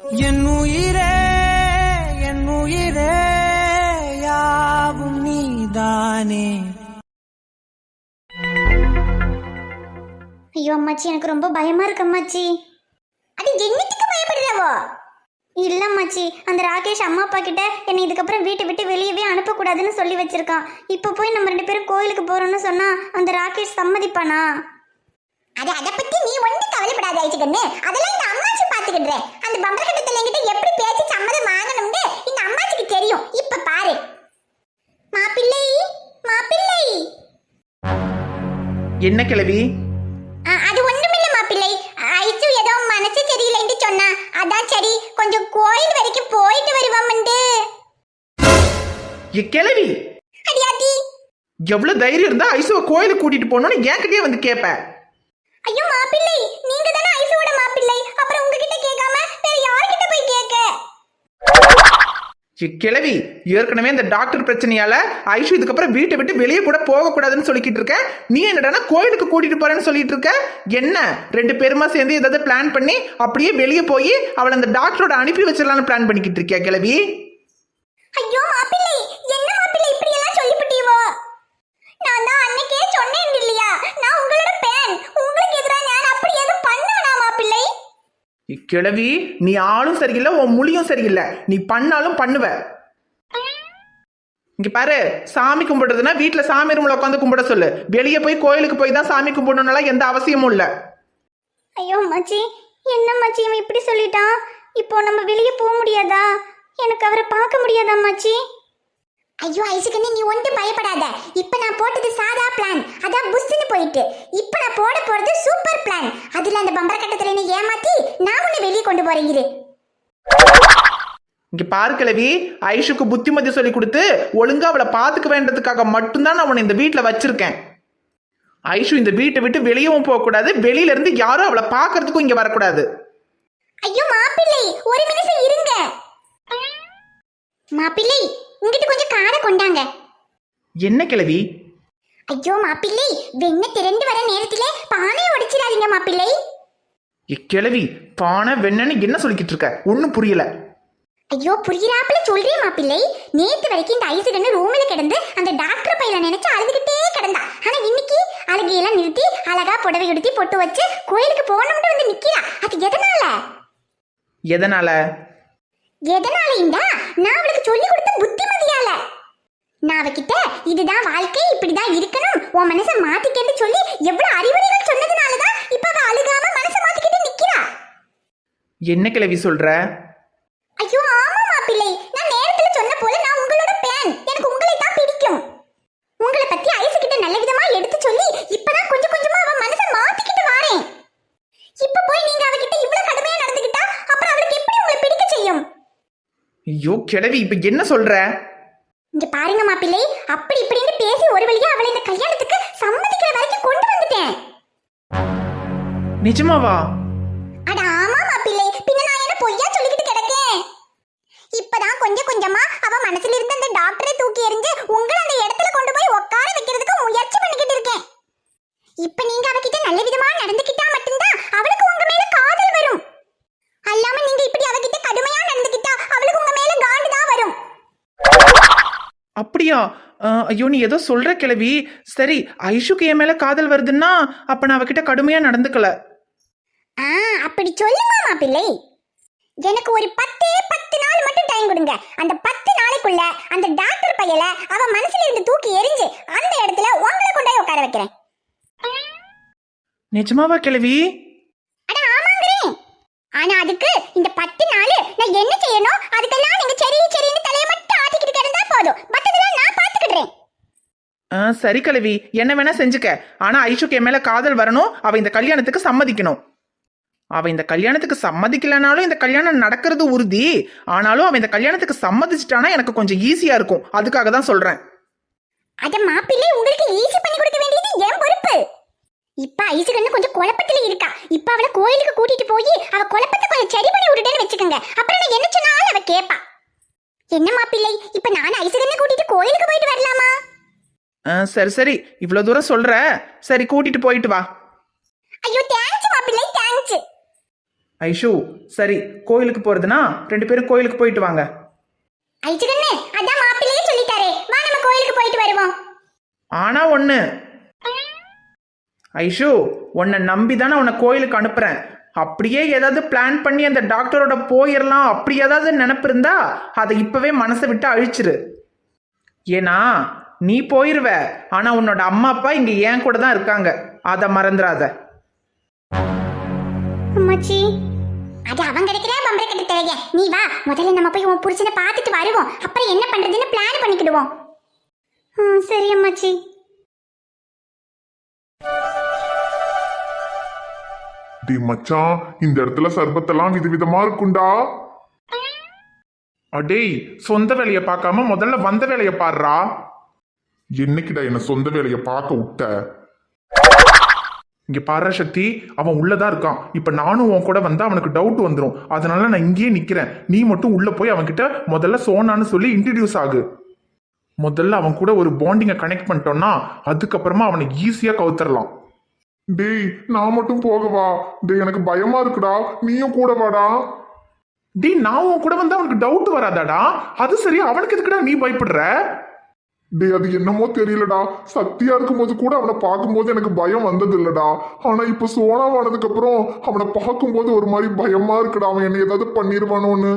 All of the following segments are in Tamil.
என் உயிரே என் உயிரே யாவும் நீதானே. ஐயோ அம்மாச்சி, எனக்கு ரொம்ப பயமா இருக்கு அம்மாச்சி. அது என்னத்துக்கு பயப்படுறவோ? இல்ல அம்மாச்சி, அந்த ராகேஷ் அம்மா அப்பா கிட்ட என்னை இதுக்கப்புறம் வீட்டை விட்டு வெளியவே அனுப்பக்கூடாதுன்னு சொல்லி வச்சிருக்கான். இப்போ போய் நம்ம 2 பேரும் கோயிலுக்கு போறோம்னு சொன்னா அந்த ராகேஷ் சம்மதிப்பானா? அதை பத்தி நீ ஒன்றும் கவலைப்படாத ஐச்சுக்கண்ணு, அதெல்லாம் இந்த அம்மாச்சி பாத்துக்கிடுறேன். அந்த பம்பர கட்டத்துல என்கிட்ட எப்படி பேசி சம்மதம் வாங்கணும்னு இந்த அம்மாச்சிக்கு தெரியும். இப்ப பாரு. மாப்பிள்ளை மாப்பிள்ளை. என்ன கிழவி? அது ஒண்ணுமில்ல மாப்பிள்ளை, ஐச்சு ஏதோ மனசு சரியில்லைன்னு சொன்னா, அதான் சரி கொஞ்சம் கோயில் வரைக்கும் போயிட்டு வருவாமண்டு. கிழவி அடியாத்தி, எவ்வளவு தைரியம் இருந்தா ஐசுவ கோயிலுக்கு கூட்டிட்டு போகணும்னு என்கிட்டயே வந்து கேப்ப? ஐயோ மாப்பிள்ளை, நீங்க தானே ஐசுவோட மாப்பிள்ளை, அப்புறம் உங்ககிட்ட கேட்காம வேற யார்கிட்ட போய் கேட்க? கிழவி, ஏற்கனவே இந்த டாக்டர் பிரச்சனையால ஐஷு இதுக்கப்புறம் வீட்டை விட்டு வெளியே கூட போக கூடாதுன்னு சொல்லிக்கிட்டு இருக்க. நீ என்னடா கோயிலுக்கு கூட்டிட்டு போறேன்னு சொல்லிட்டு இருக்க? என்ன 2 பேருமா சேர்ந்து ஏதாவது பிளான் பண்ணி அப்படியே வெளியே போய் அவளை அந்த டாக்டரோட அனுப்பி வச்சிடலாம்னு பிளான் பண்ணிக்கிட்டு இருக்கியா கிழவி? ஐயோ மாப்பிள்ளை, என்ன மாப்பிள்ளை இப்படி எல்லாம் சொல்லிவிட்டீவோ? நான் தான் அன்னைக்கே சொன்னேன் இல்லையா, நான் உங்களோட பேன், உங்களுக்கு எதிரா நான் அப்படி எதுவும் பண்ணுவேனா மாப்பிள்ளை? கிழவி, நீ ஆளும் சரியில்லை, உன் மொழியும் சரியில்லை. நீ பண்ணாலும் பண்ணுவ. இங்க பாரு, சாமி கும்பிடுறதுன்னா வீட்டுல சாமி ரூம்ல உட்காந்து கும்பிட சொல்லு. வெளியே போய் கோயிலுக்கு போய் தான் சாமி கும்பிடணும்னால எந்த அவசியமும் இல்ல. ஐயோ மச்சி, என்ன மச்சி இவன் இப்படி சொல்லிட்டான்? இப்போ நம்ம வெளியே போக முடியாதா? எனக்கு அவரை பார்க்க முடியாதா மச்சி? ஐயோ ஐசுக்கண்ணே, நீ ஒன்றும் பயப்படாத. இப்ப நான் போட்டது சாதா பிளான், அதான் புஷ்னு போயிட்டு. இப்ப நான் போட போறது சூப்பர் பிளான். அதுல அந்த பம்பர கட்டத்துல என்ன ஏமாத்தி நான் உன்னை வெளியே கொண்டு போறேன். இரு இங்க பாரு கிழவி, ஐஷுக்கு புத்திமதி சொல்லி கொடுத்து ஒழுங்கா அவளை பாத்துக்க வேண்டதுக்காக மட்டும்தான் நான் உன்னை இந்த வீட்டுல வச்சிருக்கேன். ஐஷு இந்த வீட்டை விட்டு வெளியவும் போக கூடாது, வெளியில இருந்து யாரும் அவளை பாக்குறதுக்கும் இங்க வரக்கூடாது. ஐயோ மாப்பிள்ளை, ஒரு நிமிஷம் இருங்க. மாப்பிள்ளை, இங்கிட்டு கொஞ்சம் காரை கொண்டாங்க. என்ன கிழவி? ஐயோ மாப்பிள்ளை, வெண்ணெய் திரண்டு வர நேரத்திலே பானையை உடைச்சிடாதீங்க மாப்பிள்ளை. கிழவி, பானை வெண்ணன்னு என்ன சொல்லிக்கிட்டு இருக்க? ஒன்னும் புரியல. ஐயோ புரியுறாப்புல சொல்றேன் மாப்பிள்ளை. நேத்து வரைக்கும் இந்த ஐசுகண்ணு ரூம்ல கிடந்து அந்த டாக்டர் பையில நினைச்சு அழுதுகிட்டே கிடந்தா. ஆனா இன்னைக்கு அழுகையெல்லாம் நிறுத்தி அழகா புடவை எடுத்து பொட்டு வச்சு கோயிலுக்கு போகணும்னு வந்து நிக்கிறா. அது எதனால? எதனால? எதனாலண்டா, நான் அவளுக்கு சொல்லி கொடுத்த புத்திமதியால. நான் அவகிட்ட இதுதான் வாழ்க்கை, இப்படிதான் இருக்கணும், உன் மனசை மாத்திக்கிட்டு சொல்லி எவ்வளவு அறிவுரைகள் சொன்னதுனாலதான் இப்ப அவ அழுகாம மனசை மாத்திக்கிட்டு நிக்கிறா. என்ன கிழவி சொல்ற? ஐயோ ஆமா மாப்பிள்ளை, நான் நேரத்துல சொன்ன போல நான் உங்களோட பேன், எனக்கு உங்களை தான் பிடிக்கும். உங்களை பத்தி ஐசு கிட்ட நல்ல விதமா எடுத்து சொல்லி இப்பதான் கொஞ்சம் கொஞ்சமா அவ மனசை மாத்திக்கிட்டு வாரேன். இப்ப போய் நீங்க அவகிட்ட இவ்வளவு கடுமையா நடந்துக்கிட்டா அப்புறம் அவளுக்கு எப்படி உங்களை பிடிக்க செய்யும்? ஐயோ கிழவி, இப்ப என்ன சொல்ற? இங்க பாருங்க மாப்பிள்ளை, அப்படி இப்படின்னு பேசி ஒரு வழியா அவளை இந்த கல்யாணத்துக்கு சம்மதிக்கிற வரைக்கும் கொண்டு வந்துட்டேன். நிஜமாவா? அட ஆமா மாப்பிள்ளை, பின்ன நான் என்ன பொய்யா சொல்லிக்கிட்டு கிடக்கேன்? இப்பதான் கொஞ்சம் கொஞ்சமா அவ மனசுல இருந்த அந்த டாக்டரை தூக்கி எறிஞ்சு உங்களை அந்த இடத்துல கொண்டு போய் உட்கார வைக்கிறதுக்கு முயற்சி பண்ணிக்கிட்டு இருக்கேன். இப்ப நீங்க அவகிட்ட நல்ல விதமா நடந்துக்கிட்டா மட்டும்தான் அவளுக்கு உங்க மேல காதல் வரும். அல்லாம நீங்க இப்படி அவகிட்ட கடுமையா நடந்துக்கிட்டா அவளுக்கு உங்க மேல காண்டு தான் வரும். அப்படியா? ஐயோ, நீ ஏதோ சொல்ற கிழவி. சரி, ஐஷுக்கு என் மேல காதல் வருதுன்னா அப்ப நான் அவகிட்ட கடுமையா நடந்துக்கல. அப்படி சொல்லுமா மாப்பிள்ளை? எனக்கு ஒரு 10 நாள் மட்டும் டைம் கொடுங்க. அந்த 10 நாளைக்குள்ள அந்த டாக்டர் பையல அவ மனசுல இருந்து தூக்கி எறிஞ்சு அந்த இடத்துல உங்களை கொண்டாய் உட்கார வைக்கிறேன். நிஜமாவா கிழவி? அட ஆமாங்கறேன். ஆனா அதுக்கு இந்த 10 நாள் நான் என்ன செய்யணும், அதுக்கெல்லாம் நீங்க சரி சரின்னு தலைய மட்டும் ஆட்டிக்கிட்டு கிடந்தா போதும், மத்ததெல்லாம் நான் பாத்துக்கிடுறேன். சரி கிழவி, என்ன வேணா செஞ்சுக்க. ஆனா ஐஷுக்கு என் மேல காதல் வரணும், அவ இந்த கல்யாணத்துக்கு சம்மதிக்கணும். அவ இந்த கல்யாணத்துக்கு சம்மதிக்கலனாலும் இந்த கல்யாணம் நடக்கிறது உறுதி. ஆனாலும் அவ இந்த கல்யாணத்துக்கு சம்மதிச்சிட்டானா எனக்கு கொஞ்சம் ஈஸியா இருக்கும், அதுக்காக தான் சொல்றேன். அட மாப்பிள்ளை, உங்களுக்கு ஈஸி பண்ணி கொடுக்க வேண்டியது என் பொறுப்பு. இப்ப ஐசுகண்ணு கொஞ்சம் குழப்பத்துல இருக்கா. இப்ப அவளை கோயிலுக்கு கூட்டிட்டு போய் அவ குழப்பத்தை கொஞ்சம் சரி பண்ணி விட்டுட்டேன்னு வச்சுக்கோங்க. அப்புறம் நான் என்ன சொன்னாலும் அவ கேப்பா. என்ன மாப்பிள்ளை, இப்ப நான் ஐசுகண்ணை கூட்டிட்டு கோயிலுக்கு போயிட்டு வரலாமா? சரி சரி, இவ்வளவு தூரம் சொல்ற, சரி கூட்டிட்டு போயிட்டு வா. ஐயோ தேங்க்ஸ் மாப்பிள்ளை, தேங்க்ஸ். ஐஷு சரி, கோயிலுக்கு போறதுன்னா 2 பேரும் கோயிலுக்கு போயிட்டு வாங்க. ஐச்சுக்கண்ணே, அதான் மாப்பிள்ளையே சொல்லிட்டாரே, வா நம்ம கோயிலுக்கு போயிட்டு வருவோம். ஆனா ஒண்ணு ஐஷு, உன்னை நம்பி தானே உன்னை கோயிலுக்கு அனுப்புறேன். அப்படியே ஏதாவது பிளான் பண்ணி அந்த டாக்டரோட போயிடலாம் அப்படி ஏதாவது நினப்பு இருந்தா அதை இப்பவே மனசை விட்டு அழிச்சிரு. ஏன்னா நீ போயிருவ, ஆனா உன்னோட அம்மா அப்பா இங்க ஏன் கூட தான் இருக்காங்க, அதை மறந்துடாத. அம்மாச்சி, அது அவன் கிடைக்கிற பம்பரை கட்ட தேவைய. நீ வா, முதல்ல நம்ம போய் உன் புருஷனை பார்த்துட்டு வருவோம், அப்புறம் என்ன பண்றதுன்னு பிளான் பண்ணிக்கிடுவோம். சரி அம்மாச்சி. டே மச்சான், இந்த இடத்துல சர்பத்தெல்லாம் விதவிதமா இருக்குண்டா. அடேய், சொந்த வேலையை பார்க்காம முதல்ல வந்த வேலையை பாடுறா. என்னைக்குடா என்ன சொந்த வேலையை பார்க்க விட்ட? இங்க பாரு சக்தி, அவன் உள்ளதான் இருக்கான். இப்ப நானும் உன் கூட வந்தா அவனுக்கு டவுட் வந்துடும். அதனால நான் இங்கேயே நிக்கிறேன். நீ மட்டும் உள்ள போய் அவன்கிட்ட முதல்ல சோனான்னு சொல்லி இன்ட்ரடியூஸ் ஆகு. முதல்ல அவன் கூட ஒரு பாண்டிங்கை கனெக்ட் பண்ணிட்டோம்னா அதுக்கப்புறமா அவனை ஈஸியா கவுத்தரலாம். டேய், நான் மட்டும் போகவா? டேய், எனக்கு பயமா இருக்குடா, நீயும் கூட வாடா. டேய், நான் உன் கூட வந்தா அவனுக்கு டவுட் வராதாடா? அது சரி, அவனுக்கு எதுக்குடா நீ பயப்படுற? டேய், அது என்னமோ தெரியலடா, சக்தியா இருக்கும்போது கூட அவனை பார்க்கும்போது எனக்கு பயம் வந்தது இல்லடா. ஆனா இப்ப சோனாவானதுக்கு அப்புறம் அவனை பார்க்கும்போது ஒரு மாதிரி பயமா இருக்குடா, அவன் என்ன ஏதாவது பண்ணிருவானோன்னு.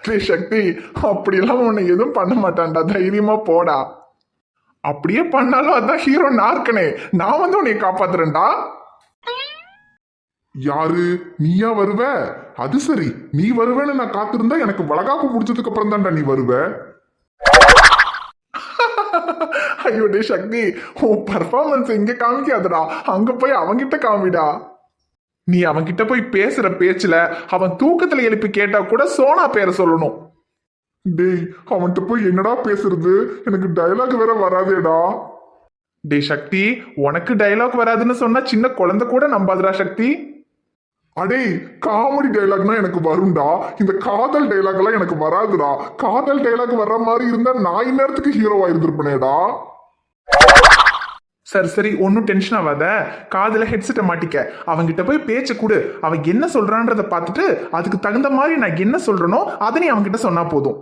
டேய் சக்தி, அப்படியெல்லாம் உன்னை எதுவும் பண்ண மாட்டான்டா, தைரியமா போடா. அப்படியே பண்ணாலும் அதான் ஹீரோ நார்க்கனே, நான் வந்து உன்னை காப்பாத்துறேன்டா. யாரு? நீயா வருவ? அது சரி, நீ வருவேன்னு நான் காத்திருந்தா எனக்கு வளகாப்பு முடிச்சதுக்கு அப்புறம் தான்டா நீ வருவ. ஐயோ டே சக்தி, உன் பர்ஃபார்மன்ஸ் இங்க காமிக்காதடா, அங்க போய் அவன்கிட்ட காமிடா. நீ அவன்கிட்ட போய் பேசுற பேச்சுல அவன் தூக்கத்துல எழுப்பி கேட்டா கூட சோனா பேரை சொல்லணும். டேய், அவன்கிட்ட போய் என்னடா பேசுறது? எனக்கு டயலாக் வேற வராதேடா. டே சக்தி, உனக்கு டயலாக் வராதுன்னு சொன்னா சின்ன குழந்தை கூட நம்பாதுடா சக்தி. அடே, காமெடி டைலாக்னா எனக்கு வரும்டா, இந்த காதல் டைலாக் எல்லாம் எனக்கு வராதுடா. காதல் டைலாக் வர்ற மாதிரி இருந்தா நான் இந்நேரத்துக்கு ஹீரோவா இருந்திருப்பேனேடா. சரி சரி, ஒன்னும் டென்ஷன் ஆகாத. காதுல ஹெட்செட்டை மாட்டிக்க, அவன்கிட்ட போய் பேச்ச கொடு. அவன் என்ன சொல்றான்றத பார்த்துட்டு அதுக்கு தகுந்த மாதிரி நான் என்ன சொல்றேனோ அதை நீ அவன்கிட்ட சொன்னா போதும்.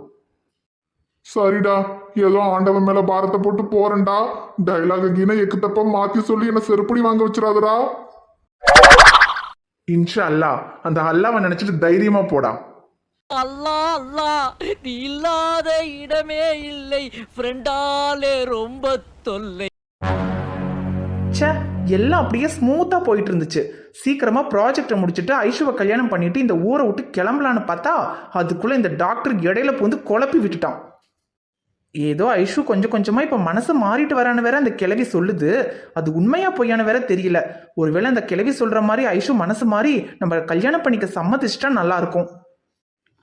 சரிடா, ஏதோ ஆண்டவன் மேல பாரத்தை போட்டு போறேன்டா. டைலாக் கீன எக்கு தப்ப மாத்தி சொல்லி என்ன செருப்படி வாங்க வச்சிடாதடா. இன்ஷா அல்லா, அந்த அல்லாவை நினைச்சிட்டு தைரியமா போடா. அல்லா அல்லா, நீ இல்லாத இடமே இல்லை, ஃப்ரெண்டாலே ரொம்ப தொல்லை. ச்சே, எல்லாம் அப்படியே ஸ்மூத்தா போயிட்டு இருந்துச்சு. சீக்கிரமா ப்ராஜெக்டை முடிச்சுட்டு ஐஷுவை கல்யாணம் பண்ணிட்டு இந்த ஊரை விட்டு கிளம்பலான்னு பார்த்தா அதுக்குள்ள இந்த டாக்டர் இடையில வந்து குழப்பி விட்டுட்டான். ஏதோ ஐஷு கொஞ்சம் கொஞ்சமா இப்ப மனசு மாறிட்டு வரான்னு வேற அந்த கிழவி சொல்லுது. அது உண்மையா பொய்யான வேற தெரியல. ஒருவேளை அந்த கிழவி சொல்ற மாதிரி ஐஷு மனசு மாறி நம்ம கல்யாணம் பண்ணிக்க சம்மதிச்சிட்டா நல்லா இருக்கும்.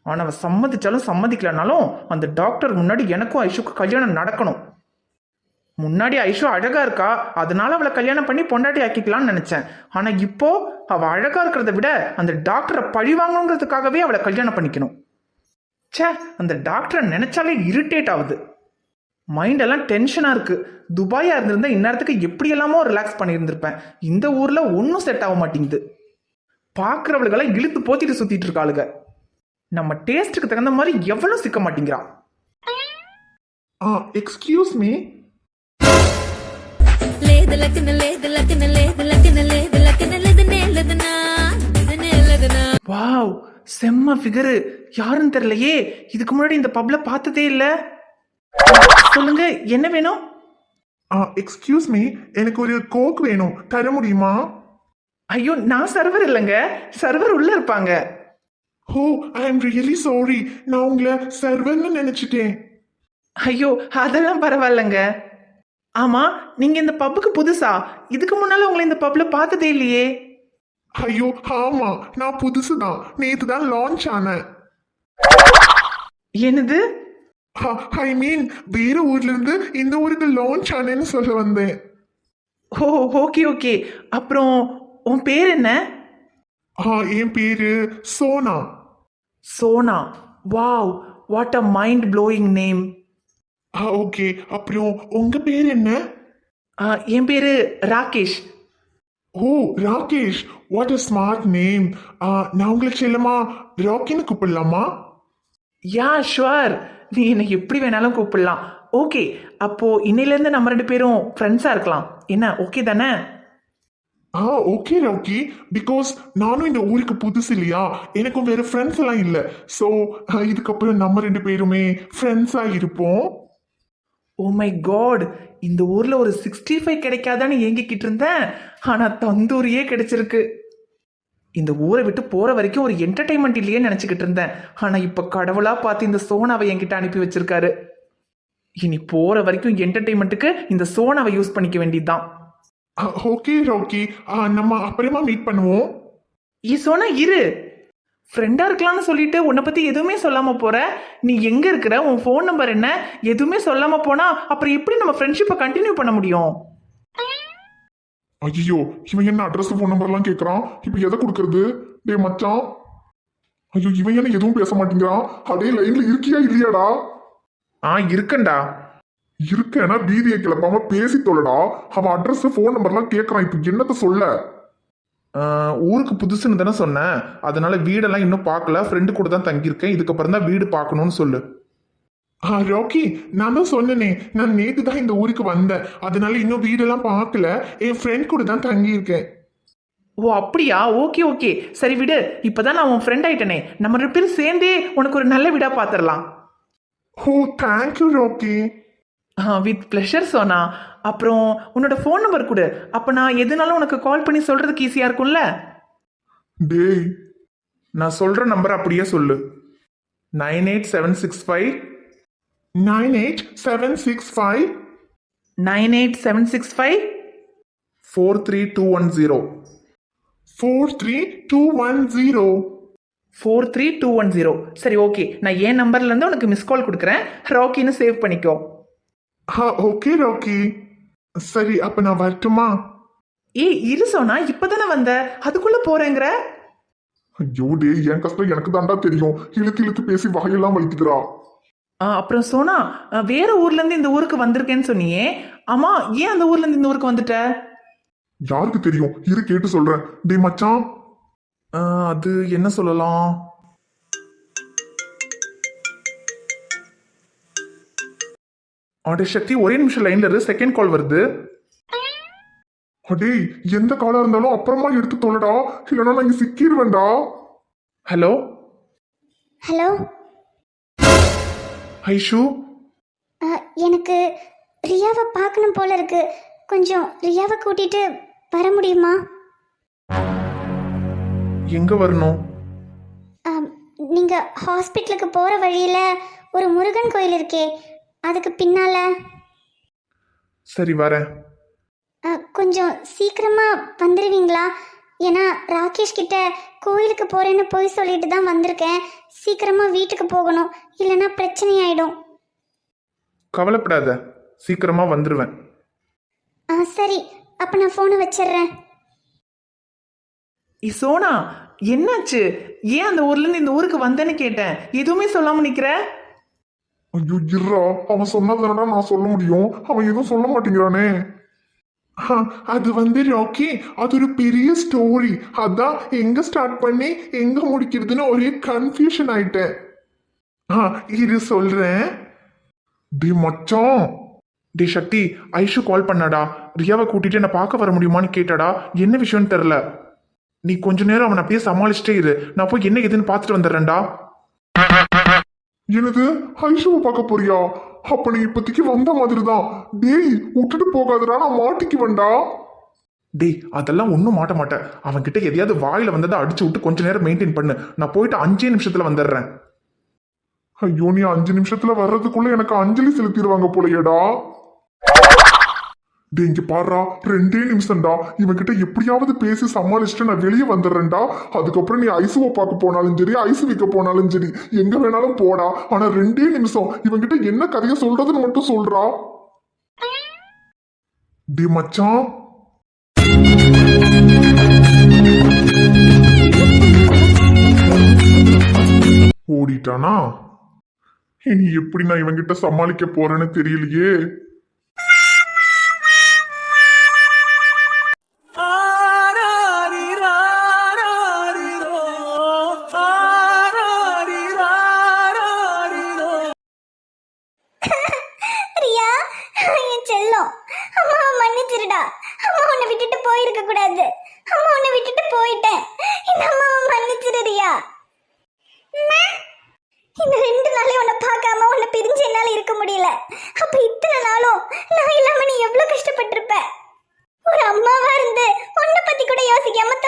ஆனா அவன் சம்மதிச்சாலும் சம்மதிக்கலனாலும் அந்த டாக்டர் முன்னாடி எனக்கும் ஐஷுக்கு கல்யாணம் நடக்கணும். முன்னாடி ஐஷு அழகா இருக்கா, அதனால அவளை கல்யாணம் பண்ணி பொண்டாட்டி ஆக்கிக்கலாம்னு நினைச்சேன். ஆனா இப்போ அவ அழகா இருக்கிறத விட அந்த டாக்டரை பழி வாங்கணுங்கிறதுக்காகவே அவளை கல்யாணம் பண்ணிக்கணும். ச்சே, அந்த டாக்டரை நினைச்சாலே இரிட்டேட் ஆகுது. மைண்ட் எல்லாம் டென்ஷனா இருக்கு. துபாயா இருந்திருந்தா இந்நேரத்துக்கு எப்படி எல்லாமோ ரிலாக்ஸ் பண்ணியிருந்திருப்பேன். இந்த ஊர்ல ஒன்றும் செட் ஆக மாட்டேங்குது. பாக்குறவளுக்கெல்லாம் இழுத்து போத்திட்டு சுத்திட்டு இருக்காளுங்க. நம்ம டேஸ்ட்டுக்கு தகுந்த மாதிரி எவ்வளவு சிக்க மாட்டேங்கிறான். Excuse me. வாவ், செம்ம ஃபிகரு. யாருன்னு தெரியலையே, இதுக்கு முன்னாடி இந்த பப்ல பார்த்ததே இல்ல. சொல்லுங்க, என்ன வேணும்? எக்ஸ்கியூஸ் மீ, எனக்கு ஒரு கோக் வேணும், தர முடியுமா? ஐயோ, நான் சர்வர் இல்லைங்க, சர்வர் உள்ள இருப்பாங்க. ஓ, ஐ எம் ரியலி சாரி, நான் உங்களை சர்வர்னு நினைச்சிட்டேன். ஐயோ, அதெல்லாம் பரவாயில்லைங்க. ஆமா, நீங்க இந்த பப்புக்கு புதுசா? இதுக்கு முன்னால உங்களை இந்த பப்ல பார்த்ததே இல்லையே. ஐயோ ஆமா, நான் புதுசுதான், நேத்து தான் லான்ச் ஆனேன். என்னது? ஐ மீன், வேற ஊர்ல இருந்து இந்த ஊருக்கு லான்ச் ஆனேன்னு சொல்ல வந்தேன். Oh, okay okay. அப்புறம் உன் பேர் என்ன? என் பேரு Sona. Sona. Wow, what a mind blowing name. Okay, அப்புறம் உங்க பேர் என்ன? என் பேரு Rakesh. Oh Rakesh, what a smart name. நான் உங்களை செல்லமா ராக்கின்னு கூப்பிடலாமா? யா ஷுவர், நீ என்னை எப்படி வேணாலும் கூப்பிடலாம். ஓகே, அப்போ இன்னையிலேருந்து நம்ம 2 பேரும் ஃப்ரெண்ட்ஸாக இருக்கலாம். என்ன ஓகே தானே? ஓகே ராக்கி, பிகாஸ் நானும் இந்த ஊருக்கு புதுசு இல்லையா, எனக்கும் வேற ஃப்ரெண்ட்ஸ் எல்லாம் இல்லை. ஸோ இதுக்கப்புறம் நம்ம 2 பேருமே ஃப்ரெண்ட்ஸாக இருப்போம். ஓ மை காட், இந்த ஊர்ல ஒரு 65 கிடைக்காதான்னு ஏங்கிக்கிட்டு இருந்தேன். ஆனா தந்தூரியே கிடைச்சிருக்கு. இந்த ஊரை விட்டு போற வரைக்கும் ஒரு என்டர்டைன்மெண்ட் இல்லையே நினைச்சுக்கிட்டு இருந்தேன். ஆனா இப்ப கடவுளா பார்த்து இந்த சோனாவை என்கிட்ட அனுப்பி வச்சிருக்காரு. இனி போற வரைக்கும் என்டர்டைன்மெண்ட்டுக்கு இந்த சோனாவை யூஸ் பண்ணிக்க வேண்டியதுதான். ஓகே ராக்கி, நம்ம அப்புறமா மீட் பண்ணுவோம். சோனா இரு, ஃப்ரெண்டா இருக்கலாம்னு சொல்லிட்டு உன்னை பத்தி எதுவுமே சொல்லாம போற. நீ எங்க இருக்கிற, உன் ஃபோன் நம்பர் என்ன, எதுவுமே சொல்லாம போனா அப்புறம் எப்படி நம்ம ஃப்ரெண்ட்ஷிப்பை கண்டினியூ பண்ண முடியும்? ஐயோ, இவன் என்ன அட்ரஸ் ஃபோன் நம்பர்லாம் கேட்குறான், இப்போ எதை கொடுக்கறது? டே மச்சான், ஐயோ இவன் என்ன எதுவும் பேச மாட்டேங்கிறான். அடே லைன்ல இருக்கியா இல்லையாடா? இருக்கண்டா. இருக்கேன்னா பீதியை கிளப்பாம பேசி தொலைடா. அவன் அட்ரஸ் ஃபோன் நம்பர்லாம் கேட்கறான், இப்போ என்னத்த சொல்ல? ஊருக்கு புதுசுன்னு தானே சொன்னேன். அதனால வீடெல்லாம் இன்னும் பார்க்கல, ஃப்ரெண்டு கூட தான் தங்கியிருக்கேன். இதுக்கப்புறம் தான் வீடு பார்க்கணும்னு சொல்லு. ராக்கி, நான் தான் சொன்னேனே, நான் நேத்து தான் இந்த ஊருக்கு வந்தேன். அதனால இன்னும் வீடெல்லாம் பார்க்கல, என் ஃப்ரெண்ட் கூட தான் தங்கியிருக்கேன். ஓ அப்படியா, ஓகே ஓகே, சரி விடு. இப்பதான் நான் உன் ஃப்ரெண்ட் ஆயிட்டனே, நம்ம 2 பேரும் சேர்ந்தே உனக்கு ஒரு நல்ல வீடா பார்த்துடலாம். Oh thank you Rocky. With pleasure Sona. அப்புறம் உன்னோட ஃபோன் நம்பர் கொடு, அப்போ நான் எதுனாலும் உனக்கு கால் பண்ணி சொல்றதுக்கு ஈஸியா இருக்கும்ல. டேய், நான் சொல்ற நம்பர் அப்படியே சொல்லு. 98765 98765 98765 43210 43210. 43210. சரி ஓகே, நான் என் நம்பர்ல இருந்து உனக்கு மிஸ் கால் கொடுக்குறேன். ராக்கின்னு சேவ் பண்ணிக்கோ. ஓகே ராக்கி, சரி அப்ப நான் வரட்டுமா? இரு சோனா, இப்பதானே வந்த, அதுக்குள்ள போறேங்கிற. ஐயோ டே, என் கஷ்டம் எனக்கு தாண்டா தெரியும். இழுத்து இழுத்து பேசி வாயெல்லாம் வலிக்குதுடா. அப்புறம் சோனா, வேற ஊர்ல இருந்து இந்த ஊருக்கு வந்திருக்கேன்னு சொன்னியே. ஆமா, ஏன் அந்த ஊர்ல இருந்து இந்த ஊருக்கு வந்துட்ட? யாருக்கு தெரியும், இரு கேட்டு சொல்றேன். டே மச்சான், அது என்ன சொல்லலாம்? சக்தி, ஒரே நிமிஷம் லைன்ல இரு, செகண்ட் கால் வருது. அடே எந்த காலா இருந்தாலும் அப்புறமா எடுத்து தொலைடா, இல்லைன்னா நான் இங்க சிக்கிடுவேன்டா. Hello hello, Aishu. எனக்கு ரியாவை பார்க்கணும் போல இருக்கு. கொஞ்சம் ரியாவை கூட்டிட்டு வர முடியுமா? எங்க வரணும்? நீங்க ஹாஸ்பிட்டலுக்கு போற வழியில ஒரு முருகன் கோயில் இருக்கே, அதுக்கு பின்னால. சரி வரேன். கொஞ்சம் சீக்கிரமா வந்துடுவீங்களா? ஏன்னா ராகேஷ் கிட்ட கோயிலுக்கு போறேன்னு போய் சொல்லிட்டு தான் வந்திருக்கேன். சீக்கிரமா வீட்டுக்கு போகணும், இல்லைன்னா பிரச்சனை ஆயிடும். கவலைப்படாத, சீக்கிரமா வந்துருவேன். சரி, அப்ப நான் போனை வச்சிடுறேன். சோனா, என்னாச்சு? ஏன் அந்த ஊர்ல இருந்து இந்த ஊருக்கு வந்தேன்னு கேட்டேன், எதுவுமே சொல்லாம நிக்கிற. ஐயோ இருடா, அவன் சொன்னதுனால நான் சொல்ல முடியும், அவன் எதுவும் சொல்ல மாட்டேங்கிறானே. அது வந்து ராக்கி, அது ஒரு பெரிய ஸ்டோரி. அதான் எங்க ஸ்டார்ட் பண்ணி எங்க முடிக்கிறதுன்னு ஒரே கன்ஃபியூஷன் ஆயிட்டேன். இது சொல்றேன். டி மச்சான். டி சக்தி, ஐஷு கால் பண்ணாடா. ரியாவை கூட்டிட்டு என்ன பார்க்க வர முடியுமான்னு கேட்டாடா. என்ன விஷயம்னு தெரியல. நீ கொஞ்ச நேரம் அவனை அப்படியே சமாளிச்சுட்டே இரு, நான் போய் என்ன எதுன்னு பார்த்துட்டு வந்துடுறேன்டா. எனது ஐஷுவை பார்க்க போறியா? அப்ப நீ இப்போதைக்கு வந்த மாதிரி தான். டேய் விட்டுட்டு போகாதடா, நான் மாட்டிக்குவேன்டா. டேய் அதெல்லாம் ஒன்றும் மாட்ட மாட்டேன். அவன்கிட்ட எதையாவது வாயில வந்ததை அடிச்சு விட்டு கொஞ்ச நேரம் மெயின்டைன் பண்ணு. நான் போயிட்டு 5 நிமிஷத்துல வந்துடுறேன். ஐயோ, நீ 5 நிமிஷத்துல வர்றதுக்குள்ள எனக்கு அஞ்சலி செலுத்திடுவாங்க போலையேடா. டே இங்க பாடுறா, 2 நிமிஷம்டா. இவன்கிட்ட எப்படியாவது பேசி சமாளிச்சுட்டு நான் வெளியே வந்துடுறேன்டா. அதுக்கப்புறம் நீ ஐசுவை பார்க்க போனாலும் சரி, ஐசு வைக்க போனாலும் சரி, எங்க வேணாலும் போடா. ஆனா 2 நிமிஷம் இவன்கிட்ட என்ன கதையை சொல்றதுன்னு மட்டும் சொல்றா. டே மச்சான். ஓடிட்டானா? இனி எப்படி நான் இவன்கிட்ட சமாளிக்க போறேன்னு தெரியலையே.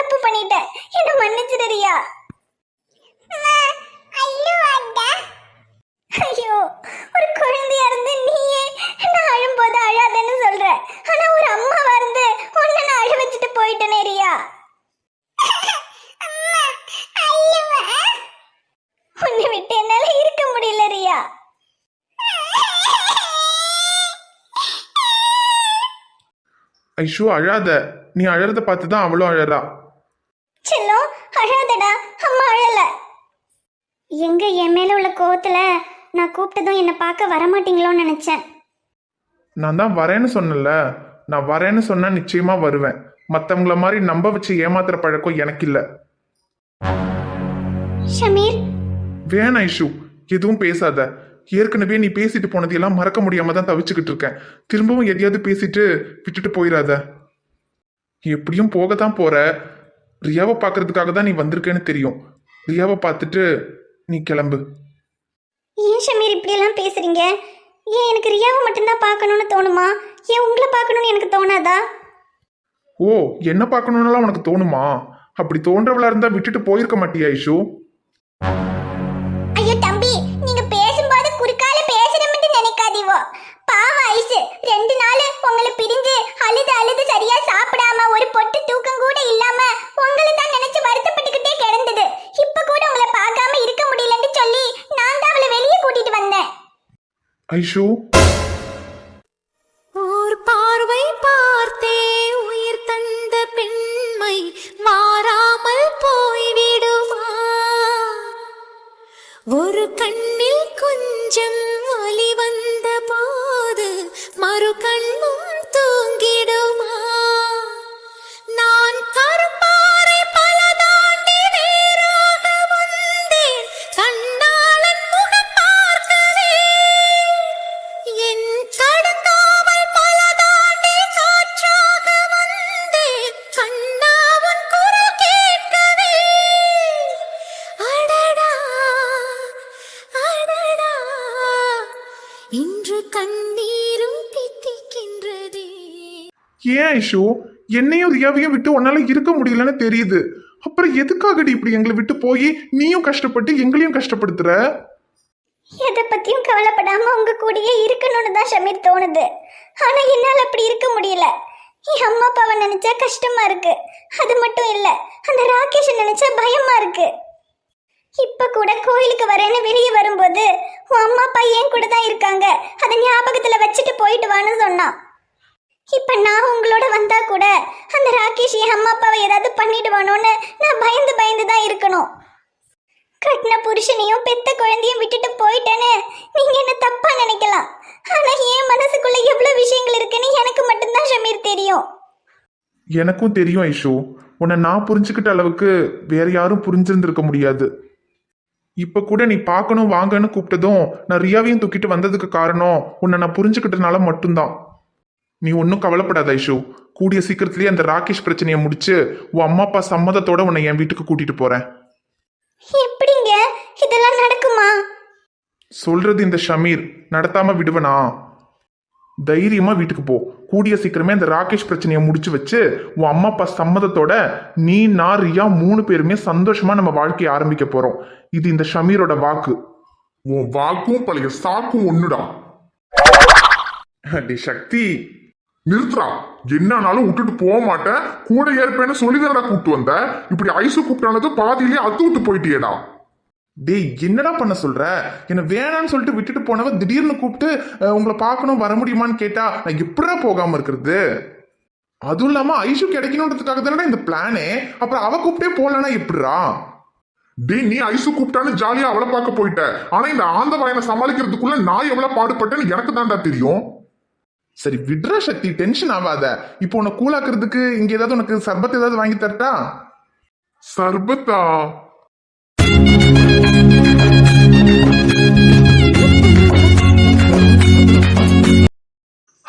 தப்பு பண்ணிட்டேன், என்ன மன்னிச்சிடு ரியா. ஐயோ, ஒரு குழந்தையா இருந்து நீயே நான் அழும்போது அழாதன்னு சொல்ற, ஆனா ஒரு அம்மாவா இருந்து உன்னை நான் அழ வச்சுட்டு போயிட்டேனே ரியா. உன்னை விட்டு என்னால இருக்க முடியல ரியா. ஐஷு அழாத, நீ அழறத பார்த்து தான் அவளும் அழறா. செல்லம் அழாதடா, அம்மா அழல. எங்க என் மேல உள்ள கோவத்துல நான் கூப்பிட்டதும் என்னை பார்க்க வரமாட்டீங்களோன்னு நினைச்சேன். நான் தான் வரேன்னு சொன்னல, நான் வரேன்னு சொன்னா நிச்சயமா வருவேன். மற்றவங்கள மாதிரி நம்ப வச்சு ஏமாத்துற பழக்கம் எனக்கு இல்லை. ஷமீர், வேணாம் ஐஷு, எதுவும் பேசாத. ஏற்கனவே நீ பேசிட்டு போனதையெல்லாம் மறக்க முடியாம தான் தவிச்சுக்கிட்டு இருக்கேன். திரும்பவும் எதையாவது பேசிட்டு விட்டுட்டு போயிடாத. எப்படியும் போக தான் போற. ரியாவை பார்க்கறதுக்காக தான் நீ வந்திருக்கேன்னு தெரியும். ரியாவை பார்த்துட்டு நீ கிளம்பு. ஏன் ஷமீர் இப்படி எல்லாம் பேசுறீங்க? ஏன் எனக்கு ரியாவை மட்டும்தான் பார்க்கணும்னு தோணுமா? ஏன் உங்களை பார்க்கணும்னு எனக்கு தோணாதா? ஓ, என்ன பார்க்கணும்னாலாம் உனக்கு தோணுமா? அப்படி தோன்றவளா இருந்தா விட்டுட்டு போயிருக்க மாட்டியா ஐஷு? ஐயோ தம்பி, நீங்க பேசும்போது குறுக்கால பேசணும்னு நினைக்காதீவோ. பாவ ஐசு 2 நாள் உங்களை பிரிஞ்சு அழுது அழுது சரியா சாப்பிடாம ஒரு பொட்டு தூக்கம் கூட இல்லாம உங்களை தான் நினைச்சு வருத்தப்பட்டுக்கிட்டே கிடந்தது. இப்ப கூட உங்களை பார்க்காம இருக்க முடியலன்னு சொல்லி நான் தான் அவளை வெளியே கூட்டிட்டு வந்தேன். ஐஷு, ஓர் பார்வை பார்த்தே உயிர் தந்த பெண்மை மாறாமல் போய்விடுமா? ஒரு கண்ணில் கொஞ்சம் ஒளி வந்த போது மறு கண்ணும் தூங்கிடுமா? நான் கருப்பாறை பல தாண்டி நேராக வந்தேன், கண்ணாளன் முகம் பார்க்கவே. என் கடந்தாமல் பல தாண்டி காற்றாக வந்தேன், கண்ணாவன் குரல் கேட்கவே. அடடா அடடா, இன்று கண்ணீரும் தித்திக்கின்றதே. ஏன் ஐஷு, என்னையும் ரியாவையும் விட்டு உன்னால இருக்க முடியலன்னு தெரியுது. அப்புறம் எதுக்காகடி இப்படி எங்களை விட்டு போய் நீயும் கஷ்டப்பட்டு எங்களையும் கஷ்டப்படுத்துற? எதை பத்தியும் கவலைப்படாம உங்க கூடயே இருக்கணும்னு தான் ஷமீர் தோணுது. ஆனா என்னால அப்படி இருக்க முடியல. என் அம்மா அப்பாவை நினைச்சா கஷ்டமா இருக்கு. அது மட்டும் இல்ல, அந்த ராகேஷை நினைச்சா பயமா இருக்கு. இப்ப கூட கோயிலுக்கு வரேன்னு வெளியே வரும்போது உன் அம்மா அப்பா ஏன் கூட தான் இருக்காங்க, அதை ஞாபகத்துல வச்சுட்டு போயிட்டு வான்னு சொன்னான். இப்ப நான் உங்களோட வந்தா கூட அந்த ராகேஷ் என் அம்மா அப்பாவை ஏதாவது பண்ணிடுவானோன்னு நான் பயந்து பயந்து தான் இருக்கணும். கட்டின புருஷனையும் பெத்த குழந்தையும் விட்டுட்டு போயிட்டேன்னு நீங்க என்ன தப்பா நினைக்கலாம். ஆனா என் மனசுக்குள்ள எவ்வளவு விஷயங்கள் இருக்குன்னு எனக்கு மட்டும்தான் ஷமீர் தெரியும். எனக்கும் தெரியும் ஐஷு. உன்னை நான் புரிஞ்சுக்கிட்ட அளவுக்கு வேற யாரும் புரிஞ்சிருந்திருக்க முடியாது. இப்ப கூட நீ பார்க்கணும் வாங்கன்னு கூப்பிட்டதும் நான் ரியாவையும் தூக்கிட்டு வந்ததுக்கு காரணம் உன்னை நான் புரிஞ்சுக்கிட்டதுனால மட்டும்தான். நீ ஒன்றும் கவலைப்படாத ஐஷு. கூடிய சீக்கிரத்திலேயே அந்த ராகேஷ் பிரச்சனையை முடிச்சு உன் அம்மா அப்பா சம்மதத்தோட உன்னை என் வீட்டுக்கு கூட்டிட்டு போறேன். எப்படிங்க இதெல்லாம் நடக்குமா? சொல்றது இந்த ஷமீர், நடத்தாம விடுவனா? தைரியமா வீட்டுக்கு போ. கூடிய சீக்கிரமே அந்த ராகேஷ் பிரச்சனையை முடிச்சு வச்சு உன் அம்மா அப்பா சம்மதத்தோட நீ நான் ரியா 3 பேருமே சந்தோஷமா நம்ம வாழ்க்கையை ஆரம்பிக்க போறோம். இது இந்த ஷமீரோட வாக்கு. உன் வாக்கும் பழைய சாக்கும் ஒண்ணுடா. சக்தி நிறுத்துறா. என்னன்னாலும் விட்டுட்டு போக மாட்டேன், கூட ஏற்பேன்னு சொல்லிதானடா கூப்பிட்டு வந்த. இப்படி ஐசு கூப்பிட்டானது பாதியிலே அத்து விட்டு போயிட்டியேடா. டேய், என்னடா பண்ண சொல்ற? என்ன வேணான்னு சொல்லிட்டு விட்டுட்டு போனவ திடீர்னு கூப்பிட்டு உங்களை பார்க்கணும் வர முடியுமான்னு கேட்டா நான் எப்படா போகாம இருக்கிறது? அதுவும் இல்லாம ஐஷு கிடைக்கணுன்றதுக்காக தானடா இந்த பிளானே. அப்புறம் அவ கூப்பிட்டே போலனா எப்படிரா? டேய், நீ ஐசு கூப்பிட்டான்னு ஜாலியா அவளை பார்க்க போயிட்ட. ஆனா இந்த ஆந்த வாயனை சமாளிக்கிறதுக்குள்ள நான் எவ்வளவு பாடுபட்டேன்னு எனக்கு தான்டா தெரியும். சரி விட்ற சக்தி, டென்ஷன் ஆகாத. இப்போ உன்னை கூலாக்குறதுக்கு இங்க ஏதாவது உனக்கு சர்பத் ஏதாவது வாங்கி தரட்டா? சர்பத்தா?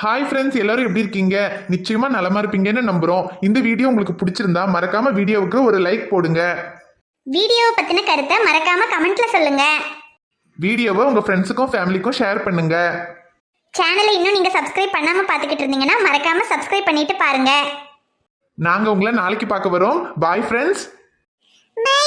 ஹாய் ஃப்ரெண்ட்ஸ், எல்லாரும் எப்படி இருக்கீங்க? நிச்சயமா நலமா இருப்பீங்கன்னு நம்புறோம். இந்த வீடியோ உங்களுக்கு பிடிச்சிருந்தா மறக்காம வீடியோவுக்கு ஒரு லைக் போடுங்க. வீடியோ பத்தின கருத்தை மறக்காம கமெண்ட்ல சொல்லுங்க. வீடியோவை உங்க ஃப்ரெண்ட்ஸுக்கும் ஃபேமிலிக்கும் ஷேர் பண்ணுங்க. சேனலை இன்னும் நீங்க சப்ஸ்கிரைப் பண்ணாம பாத்துக்கிட்டு இருந்தீங்கன்னா மறக்காம சப்ஸ்கிரைப் பண்ணிட்டு பாருங்க. நாங்க உங்களை நாளைக்கு பார்க்க வரோம். Bye friends. பை